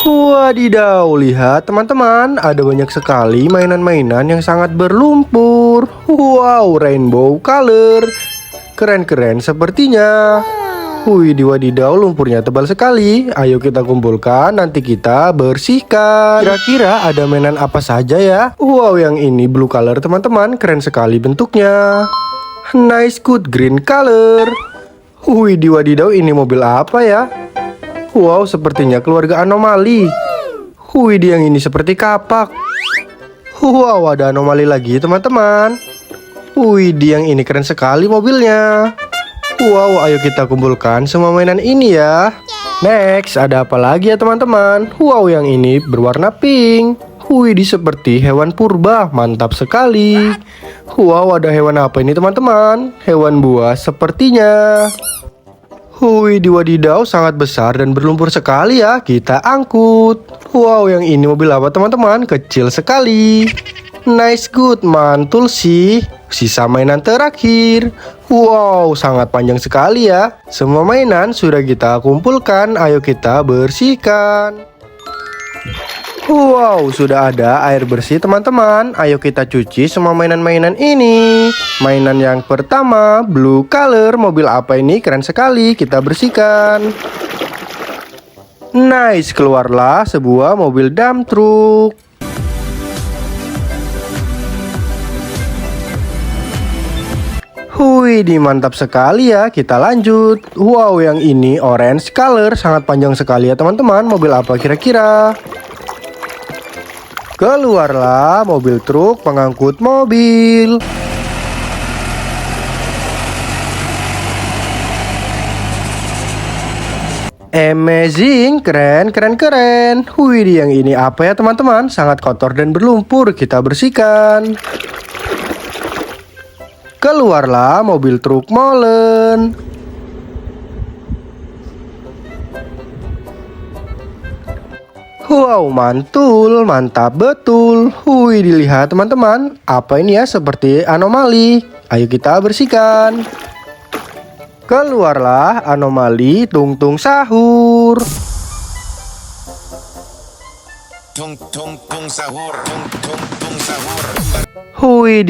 Wadidaw, lihat teman-teman, ada banyak sekali mainan-mainan yang sangat berlumpur. Wow, rainbow color. Keren-keren sepertinya. Wadidaw, lumpurnya tebal sekali. Ayo kita kumpulkan, nanti kita bersihkan. Kira-kira ada mainan apa saja ya? Wow, yang ini blue color teman-teman, keren sekali bentuknya. Nice good green color. Wadidaw, ini mobil apa ya? Wow, sepertinya keluarga anomali. Yang ini seperti kapak. Wow, ada anomali lagi teman-teman. Yang ini keren sekali mobilnya. Wow, ayo kita kumpulkan semua mainan ini ya. Next, ada apa lagi ya teman-teman? Wow, yang ini berwarna pink. Seperti hewan purba, mantap sekali. Wow, ada hewan apa ini teman-teman? Hewan buas sepertinya. Wadidaw, sangat besar dan berlumpur sekali ya. Kita angkut. Wow, yang ini mobil apa teman-teman? Kecil sekali. Nice good, mantul sih. Sisa mainan terakhir. Wow, sangat panjang sekali ya. Semua mainan sudah kita kumpulkan. Ayo kita bersihkan. Wow, sudah ada air bersih teman-teman. Ayo kita cuci semua mainan-mainan ini. Mainan yang pertama, blue color. Mobil apa ini? Keren sekali. Kita bersihkan. Nice, keluarlah sebuah mobil dump truck. Mantap sekali ya. Kita lanjut. Wow, yang ini orange color. Sangat panjang sekali ya teman-teman. Mobil apa kira-kira? Keluarlah mobil truk pengangkut mobil. Amazing, keren. Yang ini apa ya teman-teman? Sangat kotor dan berlumpur. Kita bersihkan. Keluarlah mobil truk molen. Wow, mantul, mantap betul. Dilihat teman-teman, apa ini ya? Seperti anomali. Ayo kita bersihkan. Keluarlah anomali tung-tung sahur. Tung sahur.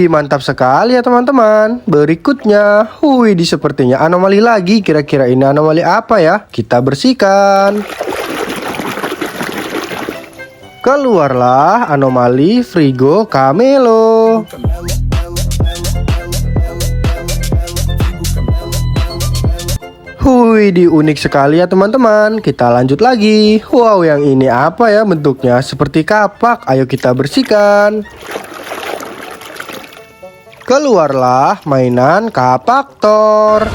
Mantap sekali ya teman-teman. Berikutnya, sepertinya anomali lagi. Kira-kira ini anomali apa ya? Kita bersihkan. Keluarlah anomali Frigo Camelo. Unik sekali ya teman-teman. Kita lanjut lagi. Wow, yang ini apa ya? Bentuknya seperti kapak. Ayo kita bersihkan. Keluarlah mainan kapaktor.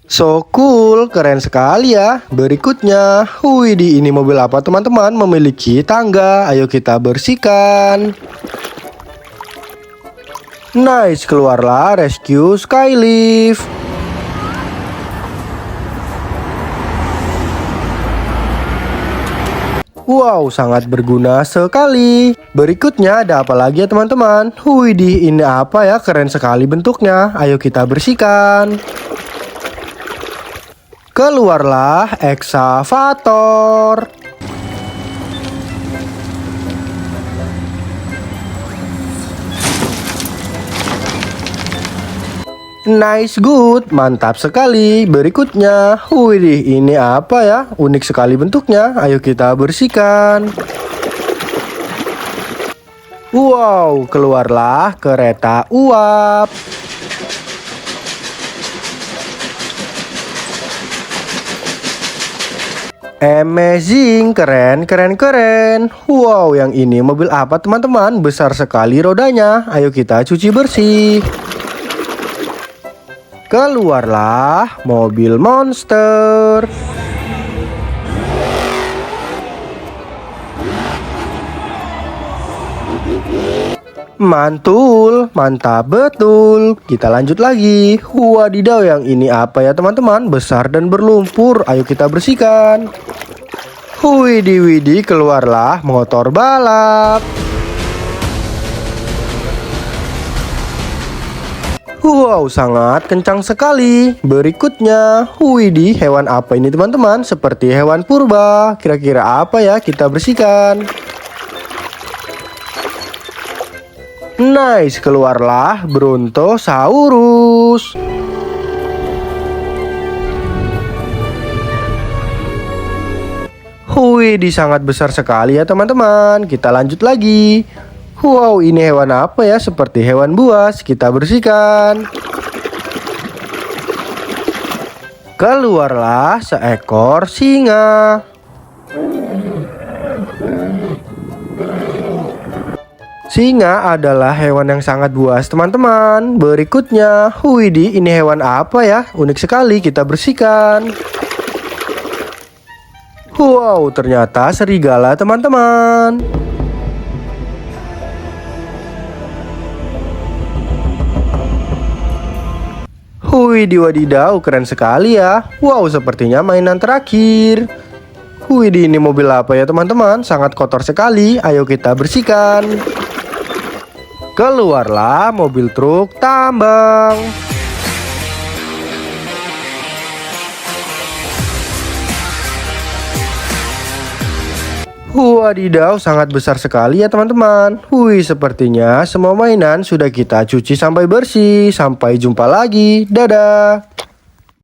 So cool, keren sekali ya. Berikutnya, ini mobil apa teman-teman? Memiliki tangga. Ayo kita bersihkan. Nice, keluarlah rescue skylift. Wow, sangat berguna sekali. Berikutnya ada apa lagi ya teman-teman? Ini apa ya? Keren sekali bentuknya. Ayo kita bersihkan. Keluarlah eksavator. Nice good, mantap sekali. Berikutnya, ini apa ya? Unik sekali bentuknya. Ayo kita bersihkan. Wow, keluarlah kereta uap. Amazing, keren. Wow, yang ini mobil apa teman-teman? Besar sekali rodanya. Ayo kita cuci bersih. Keluarlah mobil monster. Mantul, mantap betul. Kita lanjut lagi. Wadidaw, yang ini apa ya teman-teman? Besar dan berlumpur. Ayo kita bersihkan. Widih, keluarlah motor balap. Wow, sangat kencang sekali. Berikutnya, widih, hewan apa ini teman-teman? Seperti hewan purba. Kira-kira apa ya kita bersihkan? Nice, keluarlah Brontosaurus. Widih, sangat besar sekali ya teman-teman. Kita lanjut lagi. Wow, ini hewan apa ya? Seperti hewan buas. Kita bersihkan. Keluarlah seekor singa. Singa adalah hewan yang sangat buas teman-teman. Berikutnya, widih, ini hewan apa ya? Unik sekali, kita bersihkan. Wow, ternyata serigala teman-teman. Widih wadidaw, keren sekali ya. Wow, sepertinya mainan terakhir. Widih, ini mobil apa ya teman-teman? Sangat kotor sekali, ayo kita bersihkan. Keluarlah mobil truk tambang. Wadidaw, sangat besar sekali ya teman-teman. Wih, sepertinya semua mainan sudah kita cuci sampai bersih. Sampai jumpa lagi, dadah.